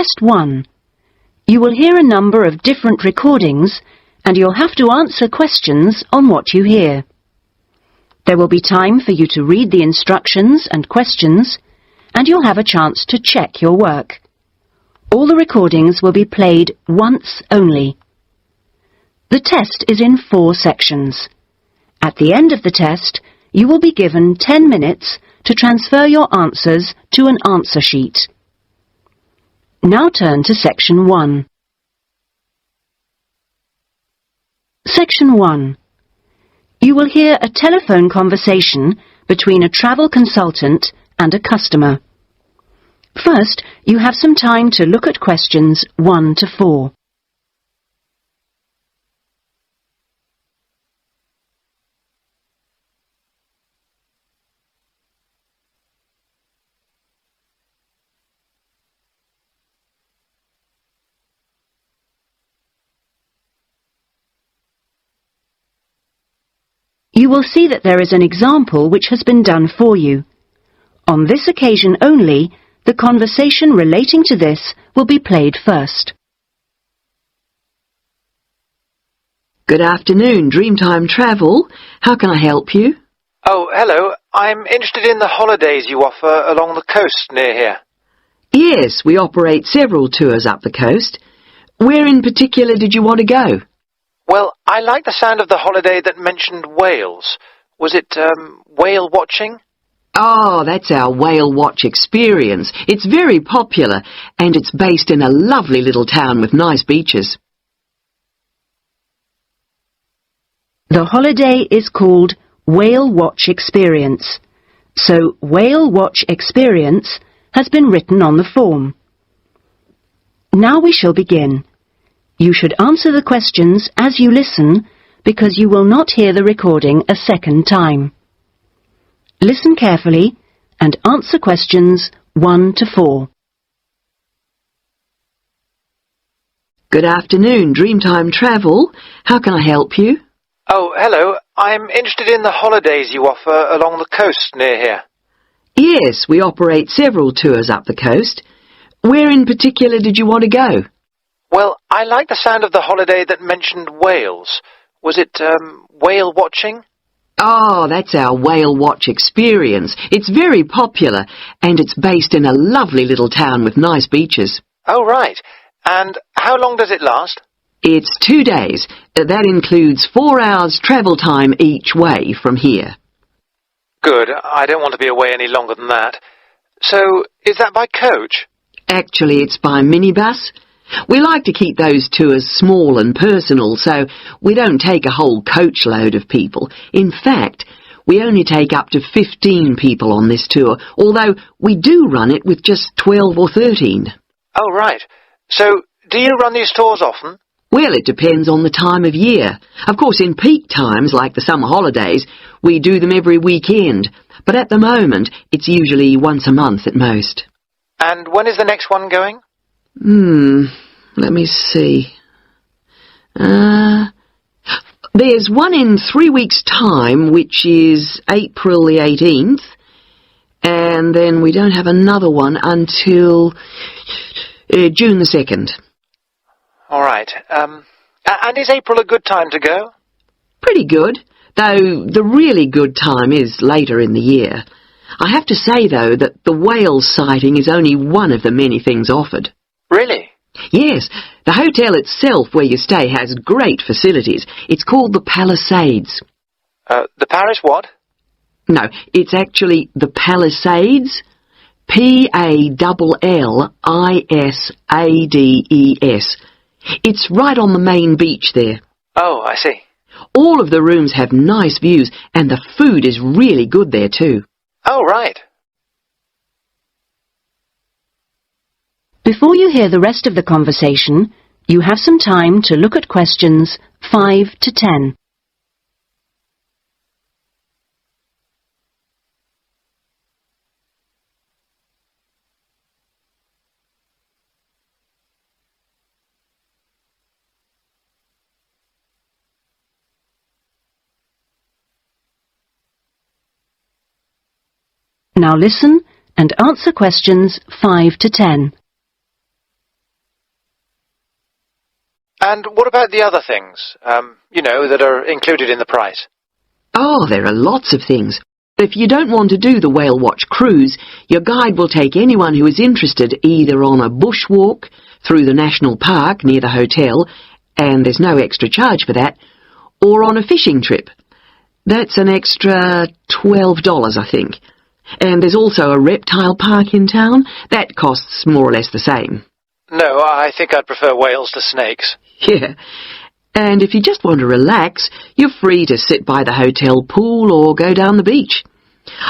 Test 1. You will hear a number of different recordings and you'll have to answer questions on what you hear. There will be time for you to read the instructions and questions, and you'll have a chance to check your work. All the recordings will be played once only. The test is in 4 sections. At the end of the test, you will be given 10 minutes to transfer your answers to an answer sheet. Now turn to Section 1. Section 1. You will hear a telephone conversation between a travel consultant and a customer. First, you have some time to look at questions 1 to 4. You will see that there is an example which has been done for you. On this occasion only, the conversation relating to this will be played first. Good afternoon, Dreamtime Travel. How can I help you? Oh, hello. I'm interested in the holidays you offer along the coast near here. Yes, we operate several tours up the coast. Where in particular did you want to go? Well, I like the sound of the holiday that mentioned whales. Was it, whale watching? Oh, that's our whale watch experience. It's very popular, and it's based in a lovely little town with nice beaches. The holiday is called Whale Watch Experience, so Whale Watch Experience has been written on the form. Now we shall begin. You should answer the questions as you listen because you will not hear the recording a second time. Listen carefully and answer questions 1 to 4. Good afternoon, Dreamtime Travel. How can I help you? Oh, hello. I'm interested in the holidays you offer along the coast near here. Yes, we operate several tours up the coast. Where in particular did you want to go? Well, I like the sound of the holiday that mentioned whales. Was it, whale watching? Oh, that's our whale watch experience. It's very popular, and it's based in a lovely little town with nice beaches. Oh, right. And how long does it last? It's 2 days. That includes 4 hours travel time each way from here. Good. I don't want to be away any longer than that. So, is that by coach? Actually, it's by minibus. We like to keep those tours small and personal, so we don't take a whole coachload of people. In fact, we only take up to 15 people on this tour, although we do run it with just 12 or 13. Oh, right. So, do you run these tours often? Well, it depends on the time of year. Of course, in peak times, like the summer holidays, we do them every weekend. But at the moment, it's usually once a month at most. And when is the next one going? Let me see. There's one in 3 weeks' time, which is April the 18th, and then we don't have another one until June the 2nd. All right. And is April a good time to go? Pretty good, though the really good time is later in the year. I have to say, though, that the whale sighting is only one of the many things offered. Really? Yes, the hotel itself where you stay has great facilities. It's called the Palisades. The Paris what? No, it's actually the Palisades. Pallilsades. It's right on the main beach there. Oh, I see. All of the rooms have nice views, and the food is really good there too. Oh, right. Before you hear the rest of the conversation, you have some time to look at questions 5 to 10. Now listen and answer questions 5 to 10. And what about the other things, that are included in the price? Oh, there are lots of things. If you don't want to do the whale watch cruise, your guide will take anyone who is interested either on a bushwalk through the national park near the hotel, and there's no extra charge for that, or on a fishing trip. That's an extra $12, I think. And there's also a reptile park in town. That costs more or less the same. No, I think I'd prefer whales to snakes. Yeah. And if you just want to relax, you're free to sit by the hotel pool or go down the beach.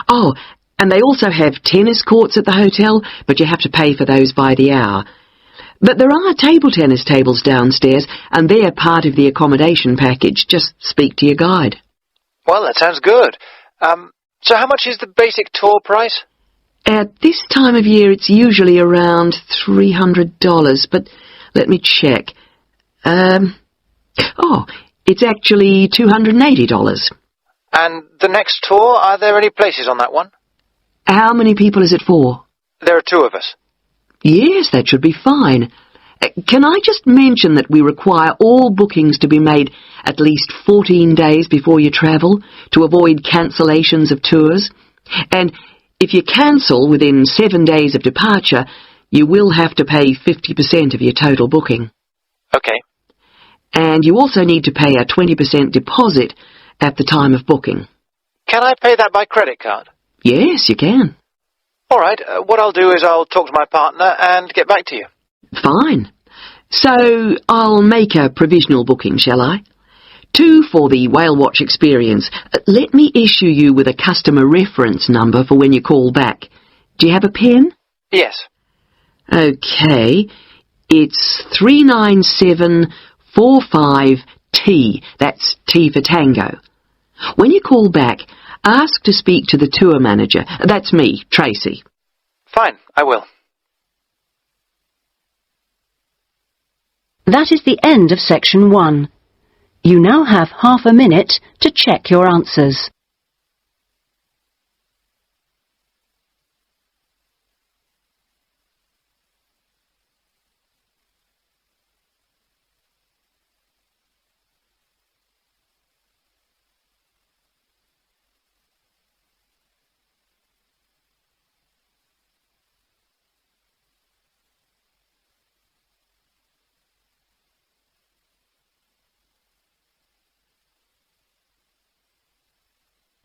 Oh, and they also have tennis courts at the hotel, but you have to pay for those by the hour. But there are table tennis tables downstairs, and they're part of the accommodation package. Just speak to your guide. Well, that sounds good. So how much is the basic tour price? At this time of year, it's usually around $300, but let me check. It's actually $280. And the next tour, are there any places on that one? How many people is it for? There are 2 of us. Yes, that should be fine. Can I just mention that we require all bookings to be made at least 14 days before you travel to avoid cancellations of tours? And if you cancel within 7 days of departure, you will have to pay 50% of your total booking. Okay. And you also need to pay a 20% deposit at the time of booking. Can I pay that by credit card? Yes, you can. All right. What I'll do is I'll talk to my partner and get back to you. Fine. So I'll make a provisional booking, shall I? 2 for the whale watch experience. Let me issue you with a customer reference number for when you call back. Do you have a pen? Yes. Okay. It's 39745T. That's T for Tango. When you call back, ask to speak to the tour manager. That's me, Tracy. Fine, I will. That is the end of section 1. You now have half a minute to check your answers.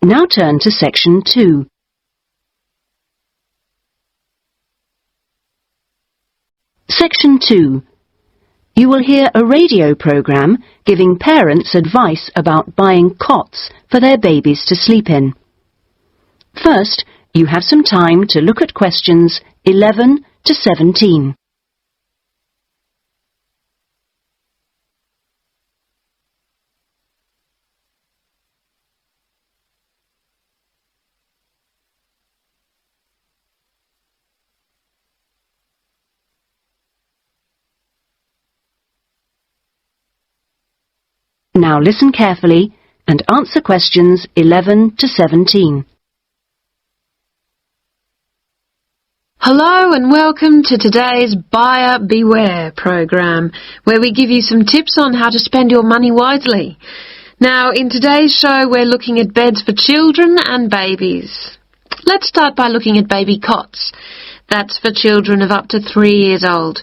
Now turn to section 2. Section 2. You will hear a radio program giving parents advice about buying cots for their babies to sleep in. First, you have some time to look at questions 11 to 17. Now listen carefully and answer questions 11 to 17. Hello and welcome to today's Buyer Beware program, where we give you some tips on how to spend your money wisely. Now, in today's show, we're looking at beds for children and babies. Let's start by looking at baby cots. That's for children of up to 3 years old.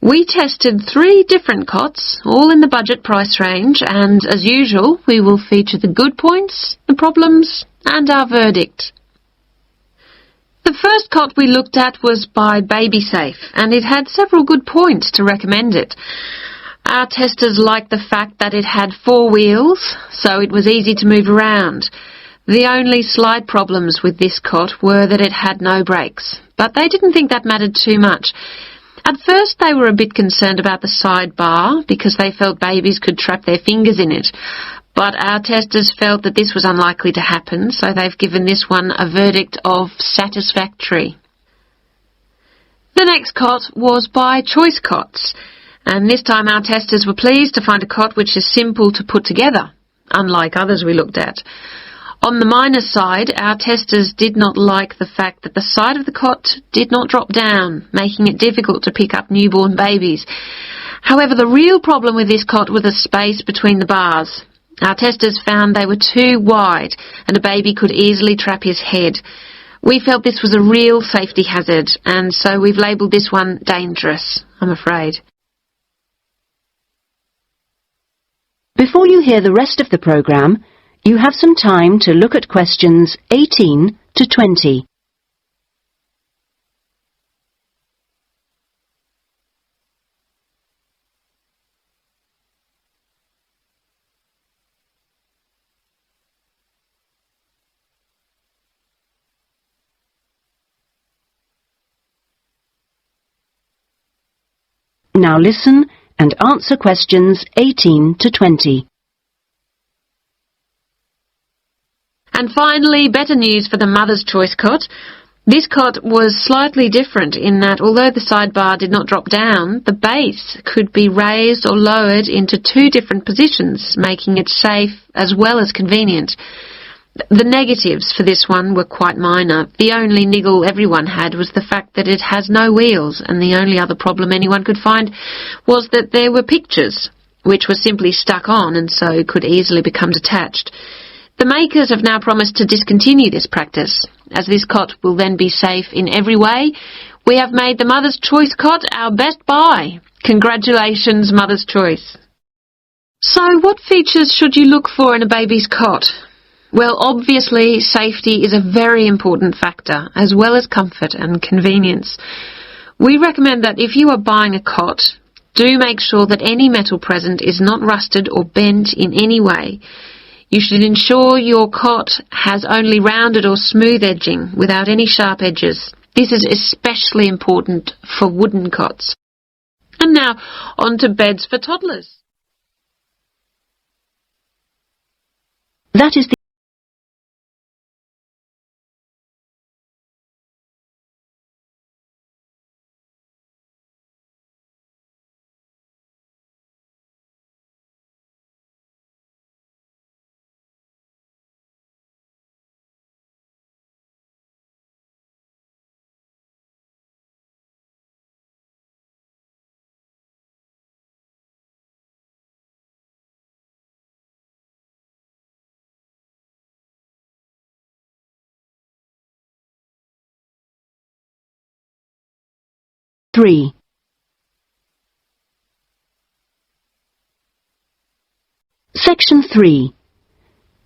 We tested 3 different cots, all in the budget price range, and as usual, we will feature the good points, the problems, and our verdict. The first cot we looked at was by BabySafe, and it had several good points to recommend it. Our testers liked the fact that it had 4 wheels, so it was easy to move around. The only slight problems with this cot were that it had no brakes, but they didn't think that mattered too much. At first they were a bit concerned about the side bar because they felt babies could trap their fingers in it, but our testers felt that this was unlikely to happen, so they've given this one a verdict of satisfactory. The next cot was by Choice Cots, and this time our testers were pleased to find a cot which is simple to put together, unlike others we looked at. On the minus side, our testers did not like the fact that the side of the cot did not drop down, making it difficult to pick up newborn babies. However, the real problem with this cot was the space between the bars. Our testers found they were too wide and a baby could easily trap his head. We felt this was a real safety hazard, and so we've labelled this one dangerous, I'm afraid. Before you hear the rest of the programme, you have some time to look at questions 18 to 20. Now listen and answer questions 18 to 20. And finally, better news for the Mother's Choice cot. This cot was slightly different in that although the sidebar did not drop down, the base could be raised or lowered into two different positions, making it safe as well as convenient. The negatives for this one were quite minor. The only niggle everyone had was the fact that it has no wheels, and the only other problem anyone could find was that there were pictures, which were simply stuck on and so could easily become detached. The makers have now promised to discontinue this practice. As this cot will then be safe in every way, we have made the Mother's Choice cot our best buy. Congratulations, Mother's Choice. So what features should you look for in a baby's cot? Well, obviously, safety is a very important factor, as well as comfort and convenience. We recommend that if you are buying a cot, do make sure that any metal present is not rusted or bent in any way. You should ensure your cot has only rounded or smooth edging without any sharp edges. This is especially important for wooden cots. And now, on to beds for toddlers. That is the Three. Section 3.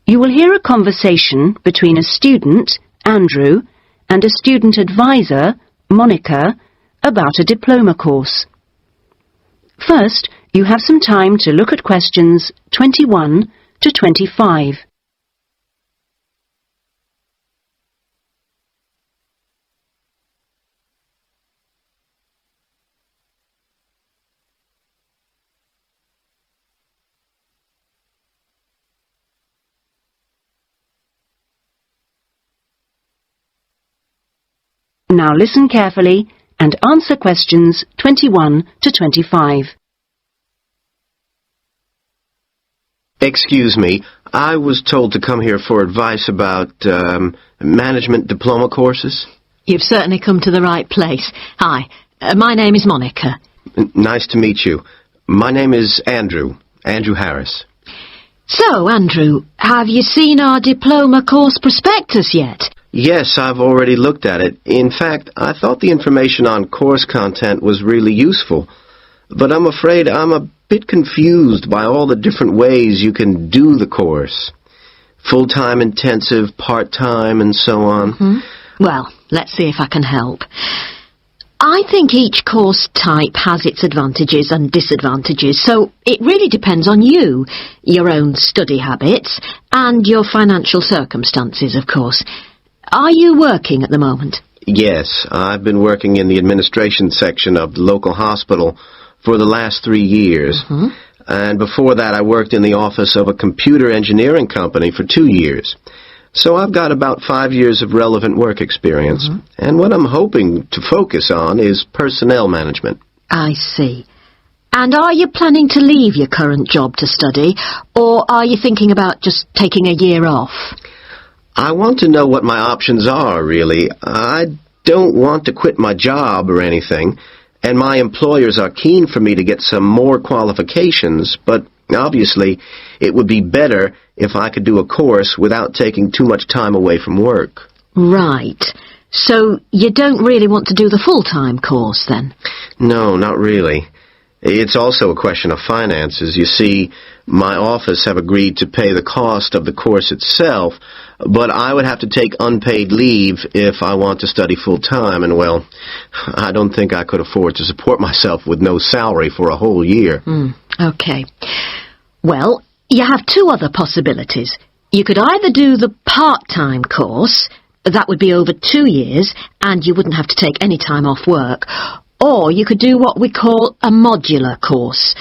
You will hear a conversation between a student, Andrew, and a student advisor, Monica, about a diploma course. First, you have some time to look at questions 21 to 25. Now listen carefully and answer questions 21 to 25. Excuse me, I was told to come here for advice about management diploma courses. You've certainly come to the right place. Hi, my name is Monica. Nice to meet you. My name is Andrew Harris. So, Andrew, have you seen our diploma course prospectus yet? Yes, I've already looked at it. In fact, I thought the information on course content was really useful. But I'm afraid I'm a bit confused by all the different ways you can do the course. Full-time intensive, part-time, and so on. Mm-hmm. Well, let's see if I can help. I think each course type has its advantages and disadvantages, so it really depends on you, your own study habits, and your financial circumstances, of course. Are you working at the moment? Yes, I've been working in the administration section of the local hospital for the last 3 years. Mm-hmm. And before that, I worked in the office of a computer engineering company for 2 years. So I've got about 5 years of relevant work experience. Mm-hmm. And what I'm hoping to focus on is personnel management. I see. And are you planning to leave your current job to study, or are you thinking about just taking a year off? I want to know what my options are, really. I don't want to quit my job or anything, And my employers are keen for me to get some more qualifications, but obviously it would be better if I could do a course without taking too much time away from work. Right. So you don't really want to do the full-time course, then? No, not really. It's also a question of finances. You see, my office have agreed to pay the cost of the course itself, but I would have to take unpaid leave if I want to study full-time, and, well, I don't think I could afford to support myself with no salary for a whole year. Okay. Well, you have two other possibilities. You could either do the part-time course, that would be over 2 years, and you wouldn't have to take any time off work, or you could do what we call a modular course.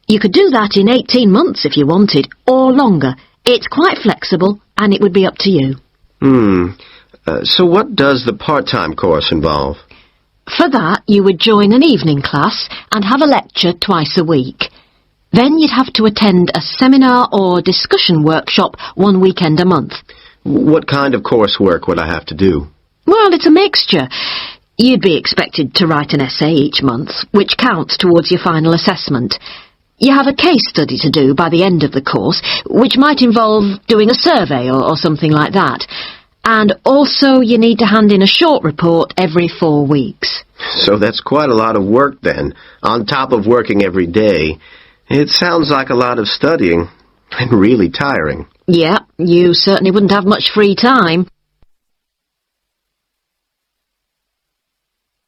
You could do that in 18 months if you wanted, or longer. It's quite flexible, and it would be up to you. So what does the part-time course involve? For that, you would join an evening class and have a lecture twice a week. Then you'd have to attend a seminar or discussion workshop 1 weekend a month. What kind of coursework would I have to do? Well, it's a mixture. You'd be expected to write an essay each month, which counts towards your final assessment. You have a case study to do by the end of the course, which might involve doing a survey or something like that. And also you need to hand in a short report every 4 weeks. So that's quite a lot of work then, on top of working every day. It sounds like a lot of studying, and really tiring. Yeah, you certainly wouldn't have much free time.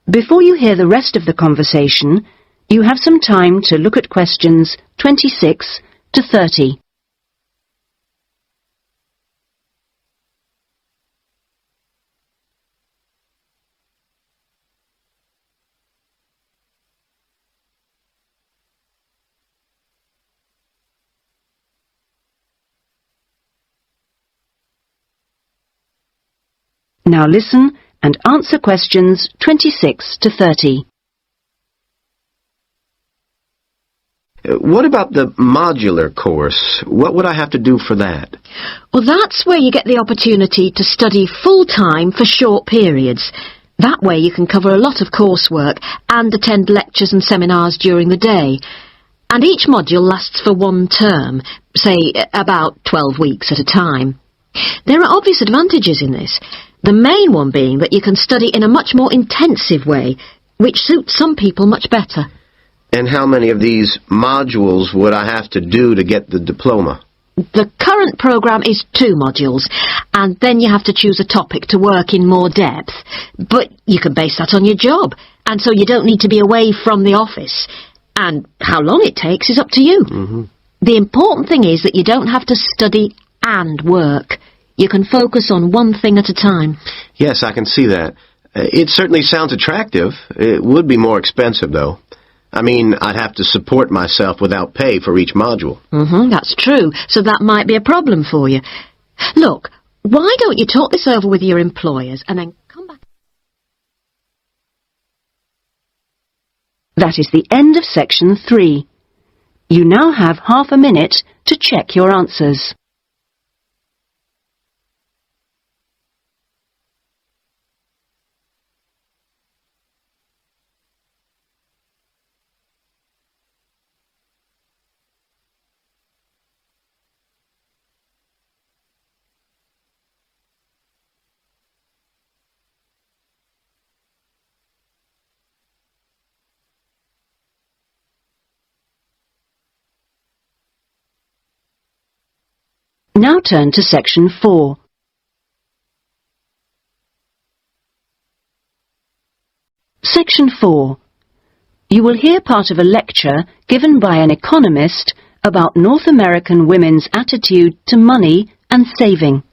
Before you hear the rest of the conversation, you have some time to look at questions 26 to 30. Now listen and answer questions 26 to 30. What about the modular course? What would I have to do for that? Well, that's where you get the opportunity to study full-time for short periods. That way you can cover a lot of coursework and attend lectures and seminars during the day. And each module lasts for 1 term, say about 12 weeks at a time. There are obvious advantages in this. The main one being that you can study in a much more intensive way, which suits some people much better. And how many of these modules would I have to do to get the diploma? The current programme is 2 modules, and then you have to choose a topic to work in more depth. But you can base that on your job, and so you don't need to be away from the office. And how long it takes is up to you. The important thing is that you don't have to study and work. You can focus on one thing at a time. Yes, I can see that. It certainly sounds attractive. It would be more expensive, though. I mean, I'd have to support myself without pay for each module. That's true. So that might be a problem for you. Look, why don't you talk this over with your employers and then come back? That is the end of section 3. You now have half a minute to check your answers. Now turn to section 4. Section 4. You will hear part of a lecture given by an economist about North American women's attitude to money and saving.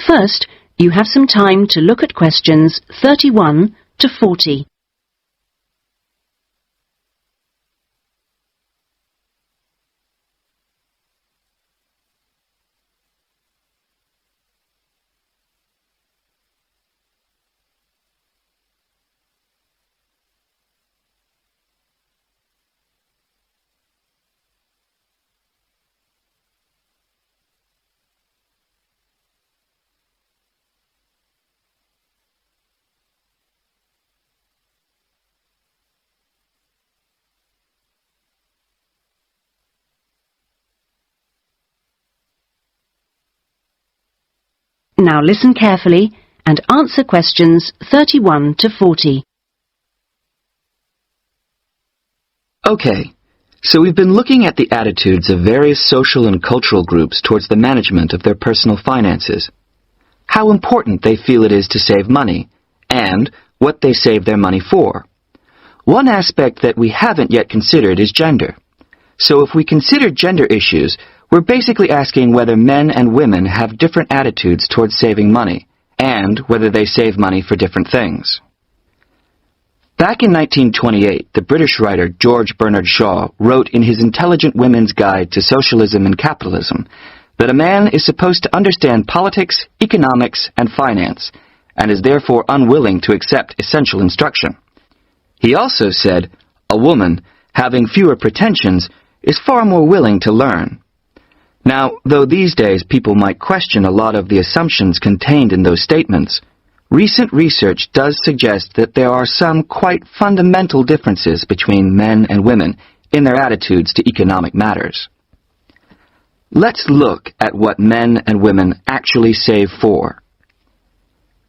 First, you have some time to look at questions 31 to 40. Now listen carefully and answer questions 31 to 40. Okay, so we've been looking at the attitudes of various social and cultural groups towards the management of their personal finances, how important they feel it is to save money, and what they save their money for. One aspect that we haven't yet considered is gender. So if we consider gender issues, we're basically asking whether men and women have different attitudes towards saving money, and whether they save money for different things. Back in 1928, the British writer George Bernard Shaw wrote in his Intelligent Women's Guide to Socialism and Capitalism that a man is supposed to understand politics, economics, and finance, and is therefore unwilling to accept essential instruction. He also said, a woman, having fewer pretensions, is far more willing to learn. Now, though these days people might question a lot of the assumptions contained in those statements, recent research does suggest that there are some quite fundamental differences between men and women in their attitudes to economic matters. Let's look at what men and women actually save for.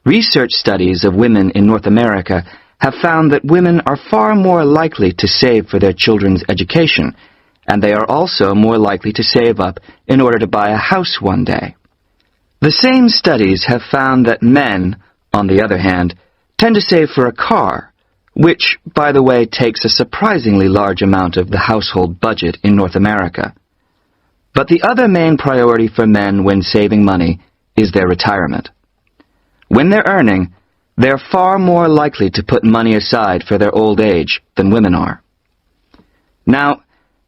Research studies of women in North America have found that women are far more likely to save for their children's education, and they are also more likely to save up in order to buy a house one day. The same studies have found that men, on the other hand, tend to save for a car, which, by the way, takes a surprisingly large amount of the household budget in North America. But the other main priority for men when saving money is their retirement. When they're earning, they're far more likely to put money aside for their old age than women are. Now,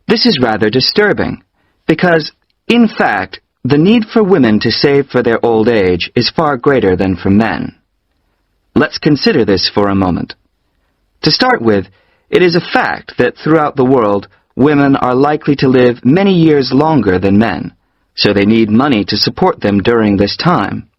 this is rather disturbing, because, in fact, the need for women to save for their old age is far greater than for men. Let's consider this for a moment. To start with, it is a fact that throughout the world, women are likely to live many years longer than men, so they need money to support them during this time.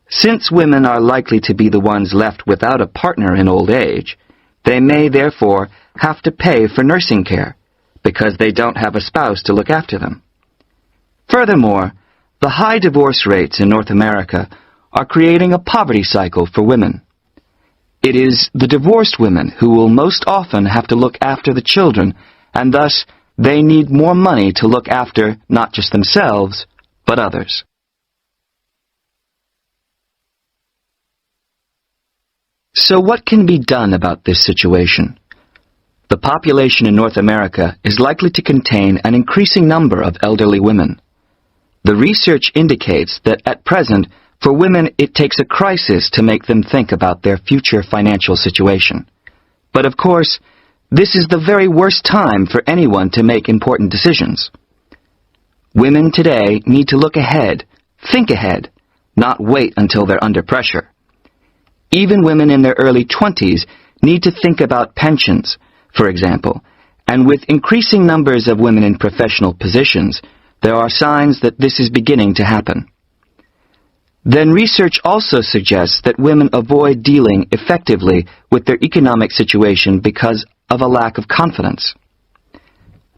Since women are likely to be the ones left without a partner in old age, they may therefore have to pay for nursing care, because they don't have a spouse to look after them. Furthermore, the high divorce rates in North America are creating a poverty cycle for women. It is the divorced women who will most often have to look after the children, and thus they need more money to look after not just themselves, but others. So what can be done about this situation? The population in North America is likely to contain an increasing number of elderly women. The research indicates that at present, for women, it takes a crisis to make them think about their future financial situation. But of course, this is the very worst time for anyone to make important decisions. Women today need to look ahead, think ahead, not wait until they're under pressure. Even women in their early 20s need to think about pensions, for example, and with increasing numbers of women in professional positions, there are signs that this is beginning to happen. Then research also suggests that women avoid dealing effectively with their economic situation because of a lack of confidence.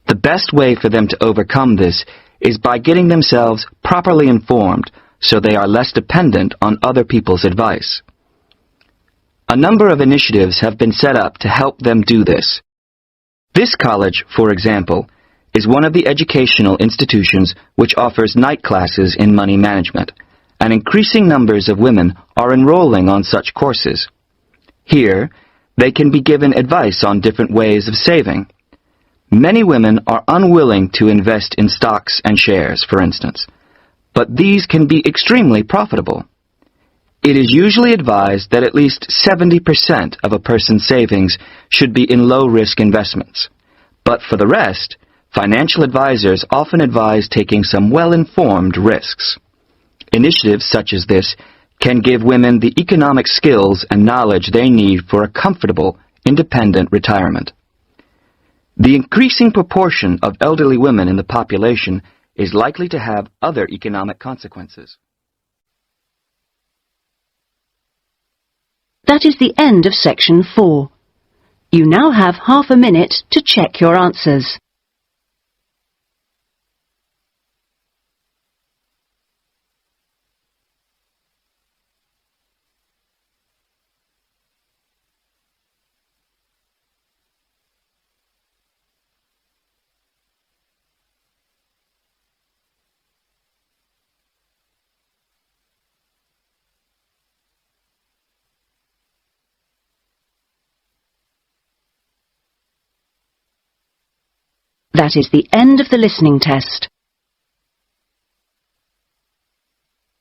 The best way for them to overcome this is by getting themselves properly informed so they are less dependent on other people's advice. A number of initiatives have been set up to help them do this. This college, for example, is one of the educational institutions which offers night classes in money management, and increasing numbers of women are enrolling on such courses. Here, they can be given advice on different ways of saving. Many women are unwilling to invest in stocks and shares, for instance, but these can be extremely profitable. It is usually advised that at least 70% of a person's savings should be in low-risk investments. But for the rest, financial advisors often advise taking some well-informed risks. Initiatives such as this can give women the economic skills and knowledge they need for a comfortable, independent retirement. The increasing proportion of elderly women in the population is likely to have other economic consequences. That is the end of section 4. You now have half a minute to check your answers. That is the end of the listening test.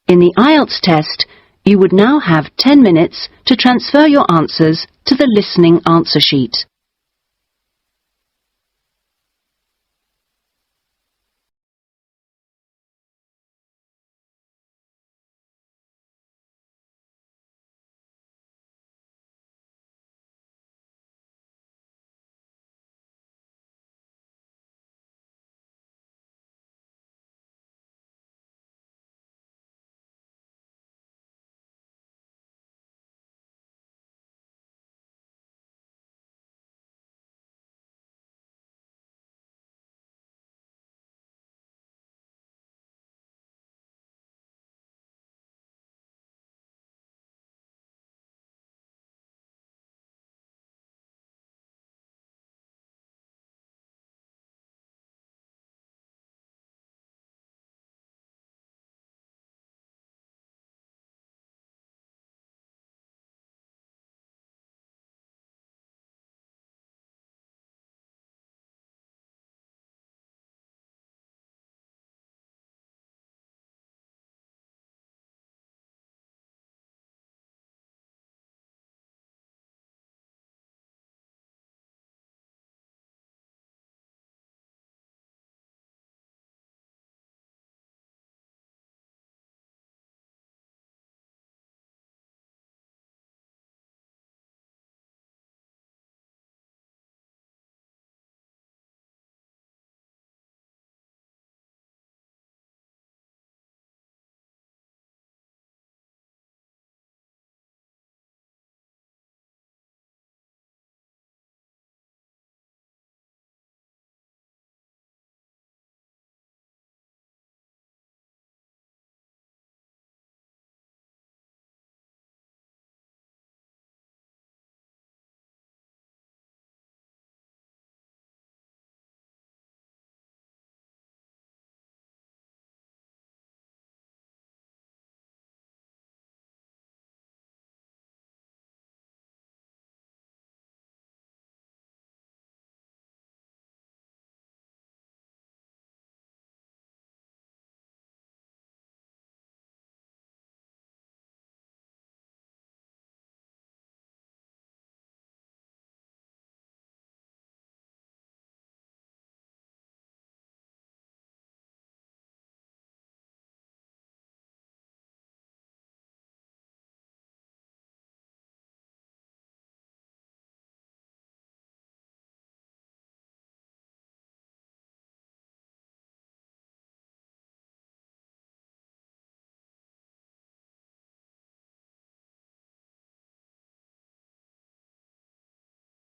In the Ielts test, you would now have 10 minutes to transfer your answers to the listening answer sheet.